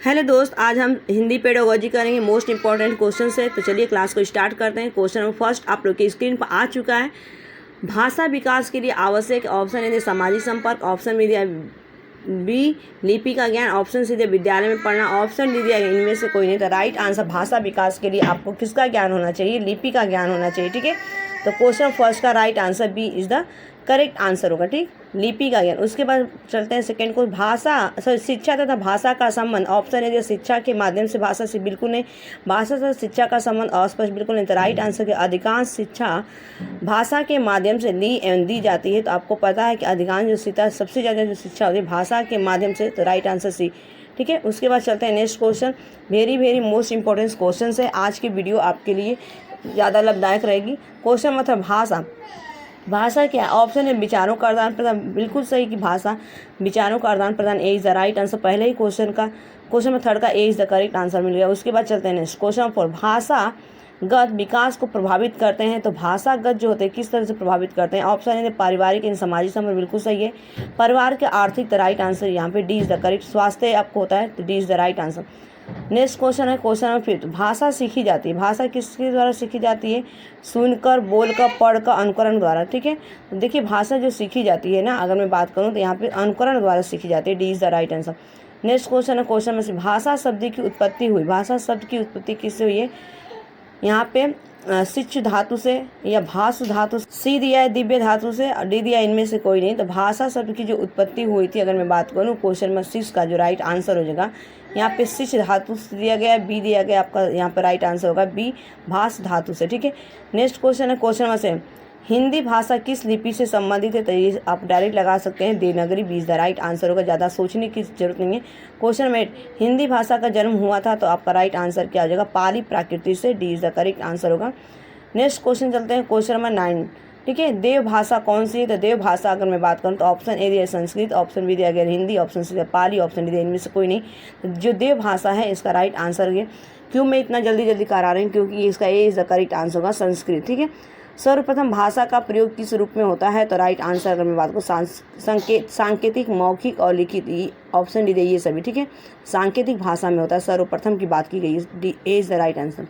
Hello दोस्त, आज हम हिंदी पेडागोजी करेंगे। मोस्ट इंपॉर्टेंट क्वेश्चन है, तो चलिए क्लास को स्टार्ट करते हैं। क्वेश्चन नंबर फर्स्ट आप लोग की स्क्रीन पर आ चुका है। भाषा विकास के लिए आवश्यक ऑप्शन है सामाजिक संपर्क, ऑप्शन में दिया बी लिपि का ज्ञान, ऑप्शन सी दिया विद्यालय में पढ़ना, ऑप्शन डी दिया इनमें से कोई नहीं। तो राइट आंसर भाषा विकास के लिए आपको किसका ज्ञान होना चाहिए? लिपि का ज्ञान होना चाहिए। ठीक है, तो क्वेश्चन फर्स्ट का right answer B is the correct answer होगा। ठीक, लिपि का ज्ञान। उसके बाद चलते हैं सेकंड को, भाषा शिक्षा तथा भाषा का संबंध। ऑप्शन है शिक्षा के माध्यम से, भाषा से बिल्कुल नहीं। भाषा से शिक्षा का संबंध अस्पष्ट, बिल्कुल नहीं। तो राइट आंसर के अधिकांश शिक्षा भाषा के माध्यम से ली एवं दी जाती है। तो आपको पता है कि अधिकांश जो शिक्षा, सबसे ज़्यादा जो शिक्षा होती है भाषा के माध्यम से। तो राइट आंसर सी। ठीक है, उसके बाद चलते हैं next question. Very most important question है। आज की वीडियो आपके लिए ज़्यादा लाभदायक रहेगी। क्वेश्चन मतलब भाषा क्या है? ऑप्शन है विचारों का आदान प्रदान, बिल्कुल सही कि भाषा विचारों का आदान प्रदान ए इज द राइट आंसर। पहले ही क्वेश्चन में थर्ड का ए इज द करेक्ट आंसर मिल गया। उसके बाद चलते हैं नेक्स्ट क्वेश्चन फोर, भाषागत विकास को प्रभावित करते हैं। तो भाषागत जो होते हैं किस तरह से प्रभावित करते हैं? ऑप्शन है पारिवारिक एवं सामाजिक संबंध, बिल्कुल सही है। परिवार के आर्थिक, द राइट आंसर यहाँ पे डी इज द करेक्ट। स्वास्थ्य आपको होता है, तो D is the right answer. Next question है क्वेश्चन नंबर फिफ्थ, भाषा सीखी जाती है। भाषा किसके द्वारा सीखी जाती है? सुनकर, बोलकर, पढ़कर, अनुकरण द्वारा। ठीक है, तो देखिए भाषा जो सीखी जाती है ना, अगर मैं बात करूँ तो यहाँ पे अनुकरण द्वारा सीखी जाती है। D is the right answer. Next question है क्वेश्चन में से, भाषा शब्द की उत्पत्ति हुई। भाषा शब्द की उत्पत्ति किससे हुई है? यहाँ पे शिक्ष धातु से या भाषु धातु, सी दिया है दिव्य धातु से, डी दिया इनमें से कोई नहीं। तो भाषा शब्द की जो उत्पत्ति हुई थी, अगर मैं बात करूँ क्वेश्चन में सिक्स का जो राइट आंसर हो जाएगा, यहाँ पे शिक्ष धातु से दिया गया है, बी दिया गया आपका, यहाँ पे राइट आंसर होगा बी भाष धातु से। ठीक है, नेक्स्ट क्वेश्चन है क्वेश्चन में से, हिंदी भाषा किस लिपि से संबंधित है? तो ये आप डायरेक्ट लगा सकते हैं, Devanagari B is the right answer होगा। ज़्यादा सोचने की जरूरत नहीं है। क्वेश्चन में हिंदी भाषा का जन्म हुआ था, तो आपका राइट आंसर क्या हो जाएगा? पाली प्राकृति से, D is the correct answer होगा। नेक्स्ट क्वेश्चन चलते हैं क्वेश्चन नंबर 9। ठीक है, देव भाषा कौन सी है? तो देव भाषा अगर मैं बात करूँ तो ऑप्शन ए दिया संस्कृत, ऑप्शन बी दिया गया हिंदी, ऑप्शन सी दिया पाली, ऑप्शन डी दिया इनमें से कोई नहीं। तो जो देव भाषा है इसका राइट आंसर है। क्यों मैं इतना जल्दी करा रही हूँ? क्योंकि इसका ए इज द करेक्ट आंसर होगा संस्कृत। ठीक है, सर्वप्रथम भाषा का प्रयोग किस रूप में होता है? तो राइट आंसर अगर मैं बात करूँ सांकेतिक, मौखिक और लिखित, ऑप्शन डी ये सभी। ठीक है, सांकेतिक भाषा में होता है, सर्वप्रथम की बात की गई है, D A is the right answer.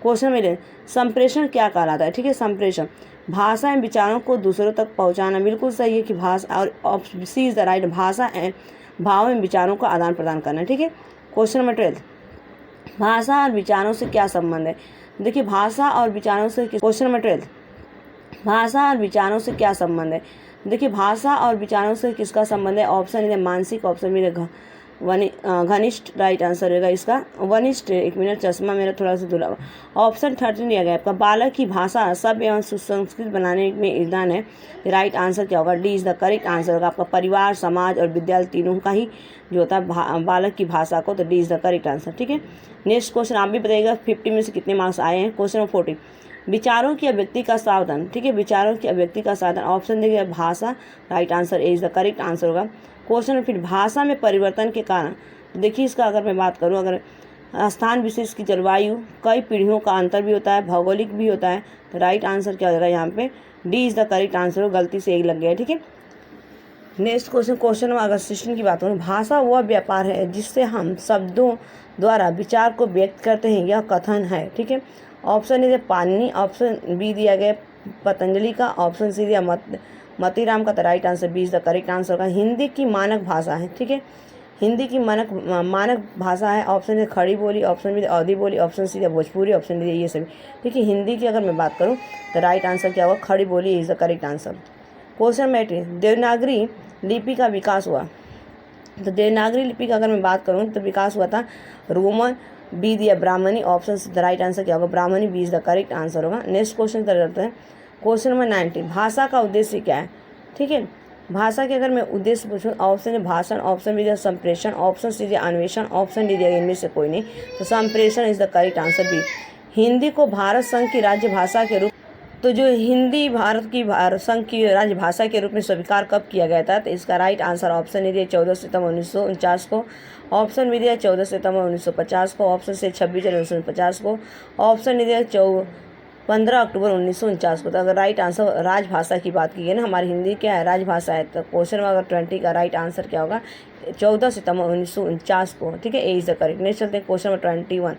Question में संप्रेषण क्या कहलाता है? ठीक है, संप्रेषण भाषा एवं विचारों को दूसरों तक पहुंचाना, बिल्कुल सही है कि भाषा, और सी इज द राइट, भाषा एवं भाव एवं विचारों का आदान प्रदान करना। ठीक है, क्वेश्चन नंबर 12, भाषा और विचारों से क्या संबंध है? देखिए भाषा और विचारों से, क्वेश्चन नंबर 12, भाषा और विचारों से क्या संबंध है? देखिए भाषा और विचारों से किसका संबंध है? ऑप्शन है मानसिक, ऑप्शन में घनिष्ठ, राइट आंसर होगा इसका वनिष्ठ। एक मिनट, चश्मा मेरा थोड़ा सा धुला। ऑप्शन 13 दिया गया आपका, बालक की भाषा सभ्य एवं सुसंस्कृत बनाने में योगदान है। राइट आंसर क्या होगा? D is the correct answer होगा आपका परिवार, समाज और विद्यालय तीनों का ही जो होता है बालक की भाषा को। तो D is the correct answer. ठीक है, नेक्स्ट क्वेश्चन आप भी बताइएगा 50 में से कितने मार्क्स आए हैं। क्वेश्चन नंबर 40, विचारों की अभिव्यक्ति का साधन। ठीक है, विचारों की अभिव्यक्ति का साधन, ऑप्शन देखिए भाषा, right answer A is the correct answer होगा। क्वेश्चन फिर भाषा में परिवर्तन के कारण, देखिए इसका अगर मैं बात करूं, अगर स्थान विशेष की जलवायु, कई पीढ़ियों का अंतर भी होता है, भौगोलिक भी होता है। तो राइट आंसर क्या हो जाएगा यहाँ पे? D is the correct answer हो, गलती से एक लग गया है। ठीक है, नेक्स्ट क्वेश्चन में अगर सिस्टम की बात करूँ, भाषा वह व्यापार है जिससे हम शब्दों द्वारा विचार को व्यक्त करते हैं, यह कथन है। ठीक है, option A Panini, option B दिया गया पतंजलि का, ऑप्शन सी दिया मतीराम का। तो right answer B is the correct answer होगा। हिंदी की मानक भाषा है। ठीक है, हिंदी की मानक भाषा है, ऑप्शन है खड़ी बोली, ऑप्शन बी अवधी बोली, option C Bhojpuri, option D ये सभी। देखिए हिंदी की अगर मैं बात करूँ तो राइट आंसर क्या होगा? खड़ी बोली is the correct answer. Question में देवनागरी लिपि का विकास हुआ। तो देवनागरी लिपि का अगर मैं बात करूँ तो विकास हुआ था रोमन, बी दिया Brahmani, option the right answer क्या होगा? Brahmani, B is the correct answer होगा। नेक्स्ट क्वेश्चन करते हैं क्वेश्चन नंबर 19, भाषा का उद्देश्य क्या है? ठीक है, भाषा के अगर मैं उद्देश्य पूछूं, ऑप्शन है भाषण, ऑप्शन बी दिया संप्रेषण, ऑप्शन सी दिया अन्वेषण, ऑप्शन डी दिया इनमें से कोई नहीं। तो संप्रेषण is the correct answer B. Hindi को भारत संघ की राज्य भाषा के रूप, तो जो हिंदी भारत संघ की राज्य भाषा के रूप में स्वीकार कब किया गया था? तो इसका राइट आंसर ऑप्शन ए दिया 14 सितंबर 1949 को, ऑप्शन बी दिया 14 सितंबर 1950 को, ऑप्शन से 26 जनवरी 1950 को, ऑप्शन डी दिया 15 अक्टूबर 1949 को। तो अगर राइट आंसर राजभाषा की बात की है ना, हमारी हिंदी क्या है? राजभाषा है। तो क्वेश्चन में अगर 20 का राइट आंसर क्या होगा? 14 सितंबर 1949 को, ठीक है, A is the correct. Next चलते हैं क्वेश्चन नंबर 21।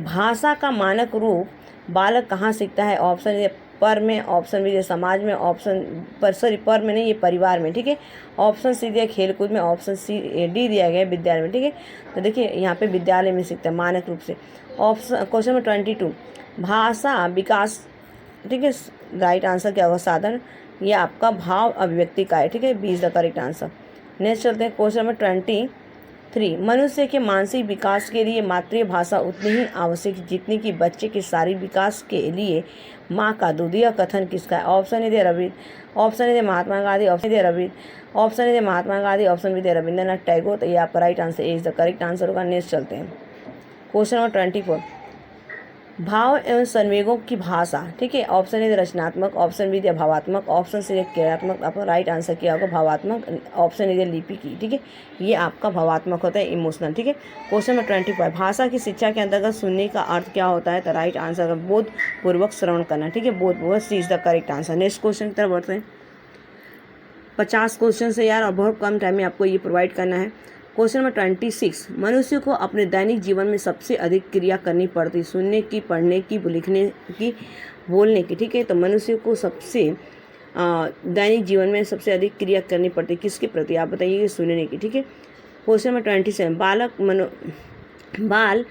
भाषा का मानक रूप बालक कहाँ सीखता है? ऑप्शन ए पर में, ऑप्शन बी समाज में, ऑप्शन पर में नहीं, ये परिवार में, ठीक है। ऑप्शन सी दिया खेलकूद में, ऑप्शन सी डी दिया गया विद्यालय में, ठीक है। तो देखिए यहाँ पे विद्यालय में सीखता है मानक रूप से। ऑप्शन क्वेश्चन नंबर 22, भाषा विकास, ठीक है, राइट आंसर क्या होगा? साधन, ये आपका भाव अभिव्यक्ति का है, ठीक है, B is the correct answer. Next चलते हैं क्वेश्चन नंबर 23। मनुष्य के मानसिक विकास के लिए मातृभाषा उतनी ही आवश्यक जितनी कि बच्चे के शारीरिक विकास के लिए माँ का दूध। यह कथन किसका है? ऑप्शन ए दे रविंद्र, ऑप्शन ए दे महात्मा गांधी, ऑप्शन दे रविंद्र, ऑप्शन ए दे महात्मा गांधी, ऑप्शन बी दे रविंद्रनाथ टैगोर। तो ये आपका right answer A is the correct answer होगा। नेक्स्ट चलते हैं क्वेश्चन नंबर 24। भाव एवं संवेगों की भाषा, ठीक है। ऑप्शन ए रचनात्मक, ऑप्शन बी भावात्मक, ऑप्शन सी क्रियात्मक। आपका राइट आंसर क्या होगा? भावात्मक। ऑप्शन ए लिपि की, ठीक है, ये आपका भावात्मक होता है, इमोशनल, ठीक है। Question number 25। भाषा की शिक्षा के अंतर्गत सुनने का अर्थ क्या होता है? तो राइट आंसर बोधपूर्वक श्रवण करना, ठीक है, बोधपूर्वक, C is the correct answer. Next question की तरफ बढ़ते हैं। 50 क्वेश्चन से यार, और बहुत कम टाइम में आपको ये प्रोवाइड करना है। Question number 26। मनुष्य को अपने दैनिक जीवन में सबसे अधिक क्रिया करनी पड़ती, सुनने की, पढ़ने की, लिखने की, बोलने की, ठीक है। तो मनुष्य को सबसे दैनिक जीवन में सबसे अधिक क्रिया करनी पड़ती किसके प्रति? आप बताइए। सुनने की, ठीक है। Question number 27। बाल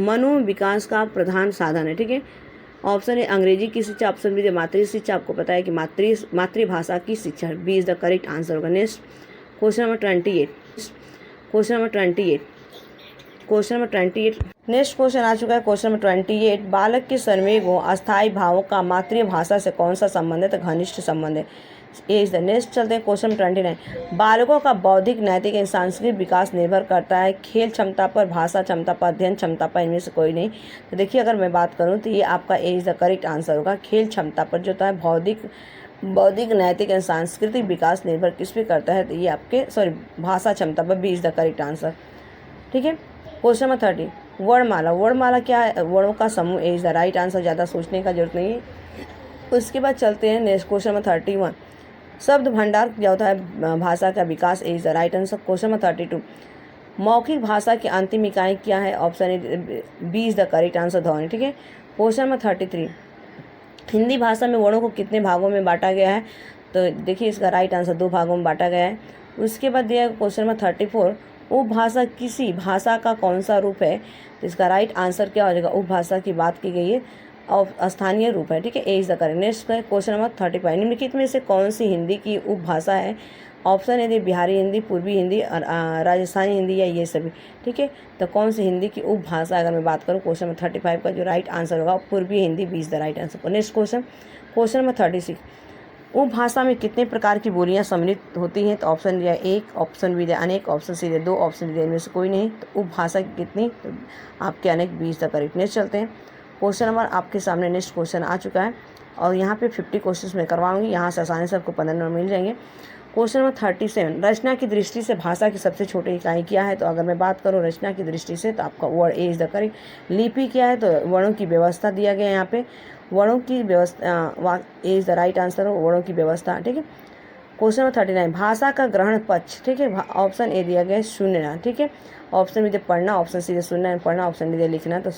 मनोविकास का प्रधान साधन है, ठीक है। ऑप्शन है अंग्रेजी की शिक्षा, ऑप्शन बी मातृ शिक्षा। आपको पता है कि मातृभाषा की शिक्षा, B is the correct answer होगा। Next question number 28। Question number 28। Next question आ चुका है क्वेश्चन नंबर 28। बालक के संवेगों, अस्थायी भावों का मातृभाषा से कौन सा संबंध है? तो घनिष्ठ संबंध है, ए इज द। नेक्स्ट चलते हैं क्वेश्चन नंबर 29। बालकों का बौद्धिक, नैतिक एवं सांस्कृतिक विकास निर्भर करता है खेल क्षमता पर, भाषा क्षमता पर, अध्ययन क्षमता पर, इनमें से कोई नहीं। तो देखिए अगर मैं बात करूँ तो ये आपका ए इज द करेक्ट आंसर होगा। खेल क्षमता पर जो होता है बौद्धिक, नैतिक एवं सांस्कृतिक विकास निर्भर किस पे करता है? तो ये आपके भाषा क्षमता पर, B is the correct answer, ठीक है। Question number 30। वर्णमाला क्या है? वर्णों का समूह, A is the right answer, ज़्यादा सोचने का जरूरत नहीं है। उसके बाद चलते हैं नेक्स्ट क्वेश्चन नंबर 31। शब्द भंडार क्या होता है? भाषा का विकास, A is the right answer. Question number 32। मौखिक भाषा की अंतिम इकाई क्या है? Option A B is the correct answer, ध्वनि, ठीक है। Question number 33। हिंदी भाषा में वर्णों को कितने भागों में बांटा गया है? तो देखिए इसका राइट आंसर 2 भागों में बांटा गया है। उसके बाद दिया क्वेश्चन नंबर 34। उपभाषा किसी भाषा का कौन सा रूप है? तो इसका राइट आंसर क्या हो जाएगा? उपभाषा की बात की गई है और स्थानीय रूप है, ठीक है, A is the correct. Next question number 35। निम्नलिखित में से कौन सी हिंदी की उपभाषा है? ऑप्शन है बिहारी हिंदी, पूर्वी हिंदी, राजस्थानी हिंदी या ये सभी, ठीक है। तो कौन सी हिंदी की उपभाषा अगर मैं बात करूँ क्वेश्चन नंबर 35 का जो राइट आंसर होगा पूर्वी Hindi, B is the right answer. Next question number 36। उपभाषा में कितने प्रकार की बोलियां सम्मिलित होती हैं? तो ऑप्शन दिया 1, ऑप्शन बी दिया अनेक, ऑप्शन सी दिया 2, ऑप्शन डी दिया इनमें से कोई नहीं। तो उपभाषा की कितनी? तो आपके अनेक, B is the correct. Next चलते हैं क्वेश्चन नंबर आपके सामने नेक्स्ट क्वेश्चन आ चुका है और यहाँ पे 50 क्वेश्चन मैं करवाऊंगी, यहाँ से आसानी से आपको 15 नंबर मिल जाएंगे। Question number 37। रचना की दृष्टि से भाषा की सबसे छोटी इकाई क्या है? तो अगर मैं बात करूँ रचना की दृष्टि से तो आपका word, A is the correct. लिपि क्या है? तो वर्णों की व्यवस्था दिया गया है यहाँ पे, वर्णों की व्यवस्था, ए इज द राइट आंसर हो, वर्णों की व्यवस्था, ठीक है। Question number 39। भाषा का ग्रहण पक्ष, ठीक है, ऑप्शन ए दिया गया है सुनना, ठीक है, ऑप्शन बी दे पढ़ना, ऑप्शन सी दे सुनना है पढ़ना, ऑप्शन डी दे लिखना। तो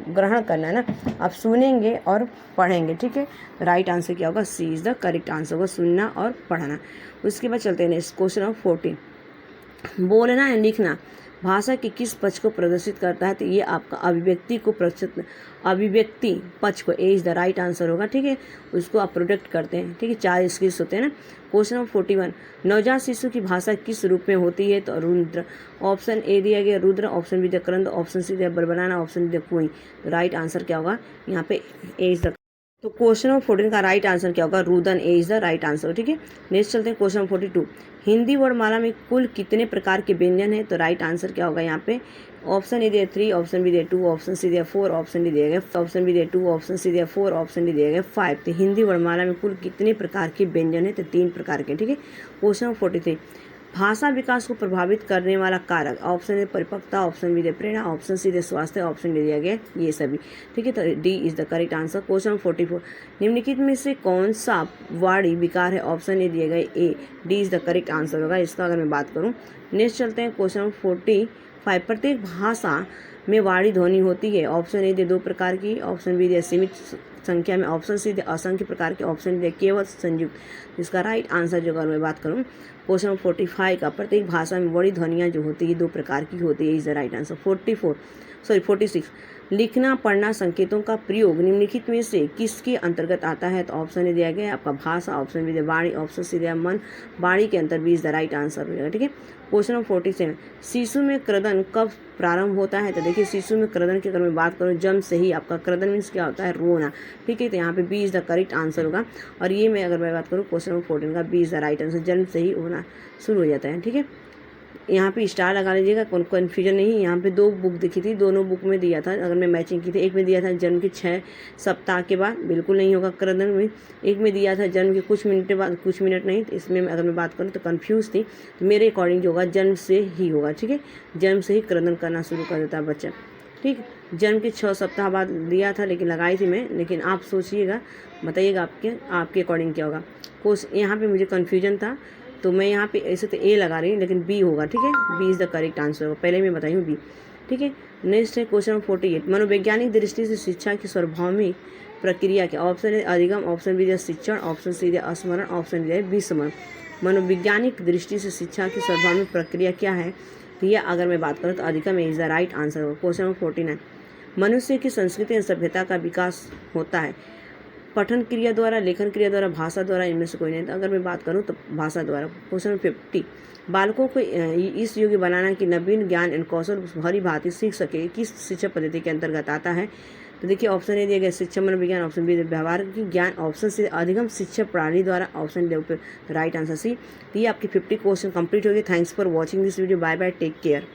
ग्रहण करना है ना, आप सुनेंगे और पढ़ेंगे, ठीक है। राइट आंसर क्या होगा? सी इज द करेक्ट आंसर होगा, सुनना और पढ़ना। उसके बाद चलते हैं नेक्स्ट क्वेश्चन नंबर 40। बोलना या लिखना भाषा के किस पक्ष को प्रदर्शित करता है? तो ये आपका अभिव्यक्ति पक्ष को, ए इज द राइट आंसर होगा, ठीक है। उसको आप प्रोटेक्ट करते हैं, ठीक है। 4 स्किल्स होते हैं ना। Question number 41। नवजात शिशु की भाषा किस रूप में होती है? तो रुद्र, ऑप्शन ए दिया गया रुद्र, ऑप्शन बी दिया क्रंद, ऑप्शन सी दिया बरबनाना, ऑप्शन डी दिया कुई। तो राइट आंसर क्या होगा यहाँ पे? ए इज द। तो क्वेश्चन नंबर 14 का राइट आंसर क्या होगा? रुदन, ए इज द राइट आंसर, ठीक है। नेक्स्ट चलते हैं क्वेश्चन नंबर 42। हिंदी वर्णमाला में कुल कितने प्रकार के व्यंजन है? तो राइट आंसर क्या होगा यहाँ पे? ऑप्शन ए दिया 3, ऑप्शन बी दिया 2, ऑप्शन सी दिया 4, ऑप्शन डी दिया गया, ऑप्शन बी दिया 2, ऑप्शन सी दिया 4, ऑप्शन डी दिया गया 5। तो हिंदी वर्णमाला में कुल कितने प्रकार के व्यंजन है? तो 3 प्रकार के, ठीक है। Question number 43। भाषा विकास को प्रभावित करने वाला कारक, ऑप्शन ए परिपक्वता, ऑप्शन बी प्रेरणा, ऑप्शन सी स्वास्थ्य, ऑप्शन डी दिया गया ये सभी। ठीक है, तो D is the correct answer. Question 44, निम्नलिखित में से कौन सा वाणी विकार है? ऑप्शन ए दिया गया A, D is the correct answer होगा इसका अगर मैं बात करूँ। नेक्स्ट चलते हैं क्वेश्चन 45, प्रत्येक भाषा में वाणी ध्वनि होती है। ऑप्शन ए दे 2 प्रकार की, ऑप्शन बी दे सीमित संख्या में, ऑप्शन सी दे असंख्य प्रकार के, ऑप्शन डी केवल संयुक्त। इसका राइट आंसर जो अगर मैं बात करूँ क्वेश्चन 45 का, प्रत्येक भाषा में बड़ी ध्वनियाँ जो होती है 2 प्रकार की होती है, इज द राइट आंसर। 46, लिखना पढ़ना संकेतों का प्रयोग निम्नलिखित में से किसके अंतर्गत आता है? तो ऑप्शन ए दिया गया है आपका भाषा, ऑप्शन बी दिया वाणी, ऑप्शन सी दिया मन। वाणी के अंतर B is the right answer हो जाएगा। ठीक है, क्वेश्चन नंबर 47, शिशु में क्रदन कब प्रारंभ होता है? तो देखिए शिशु में क्रदन की अगर मैं बात करूँ जन्म से ही आपका क्रदन मीन्स क्या होता है? रोना। ठीक है, तो यहाँ पे B is the correct answer होगा। और ये मैं अगर मैं बात करूँ क्वेश्चन नंबर 14 का, B is the right answer, जन्म से ही होना शुरू हो जाता है। ठीक है, यहाँ पे स्टार लगा लीजिएगा, कन्फ्यूजन नहीं। यहाँ पे 2 बुक दिखी थी, दोनों बुक में दिया था अगर मैं मैचिंग की थी। एक में दिया था जन्म के 6 सप्ताह के बाद, बिल्कुल नहीं होगा क्रदन में। एक में दिया था जन्म के कुछ मिनट के बाद, कुछ मिनट नहीं। तो इसमें अगर मैं बात करूँ तो कन्फ्यूज़ थी, तो मेरे अकॉर्डिंग जो होगा जन्म से ही होगा। ठीक है, जन्म से ही क्रदन करना शुरू कर देता है बच्चा। ठीक, जन्म के 6 सप्ताह बाद दिया था, लेकिन लगाई थी मैं। लेकिन आप सोचिएगा, बताइएगा आपके अकॉर्डिंग क्या होगा। कुछ यहाँ पे मुझे कन्फ्यूजन था, तो मैं यहाँ पे ऐसे तो ए लगा रही हूँ, लेकिन बी होगा। ठीक है, B is the correct answer होगा, पहले मैं बताई हूँ बी। ठीक है, नेक्स्ट है क्वेश्चन 48, मनोवैज्ञानिक दृष्टि से शिक्षा की सार्वभौमिक प्रक्रिया क्या? ऑप्शन ए अधिगम, ऑप्शन बी शिक्षण, ऑप्शन सी स्मरण, ऑप्शन डी विस्मरण। मनोवैज्ञानिक दृष्टि से शिक्षा की सार्वभौमिक प्रक्रिया क्या है? तो यह अगर मैं बात करूँ तो अधिगम इज द राइट आंसर होगा। क्वेश्चन नंबर 49, मनुष्य की संस्कृति और सभ्यता का विकास होता है पठन क्रिया द्वारा, लेखन क्रिया द्वारा, भाषा द्वारा, इनमें से कोई नहीं। तो अगर मैं बात करूँ तो भाषा द्वारा। क्वेश्चन 50, बालकों को इस योग्य बनाना कि नवीन ज्ञान एवं कौशल भली भांति सीख सके किस शिक्षा पद्धति के अंतर्गत आता है? तो देखिए ऑप्शन ए दिया गया शिक्षा मनोविज्ञान, ऑप्शन बी व्यवहार की ज्ञान, ऑप्शन सी अधिगम शिक्षा प्रणाली द्वारा, option D right answer C. तो ये आपकी 50 क्वेश्चन कंप्लीट हो गए। Thanks for watching this video. Bye bye, take care.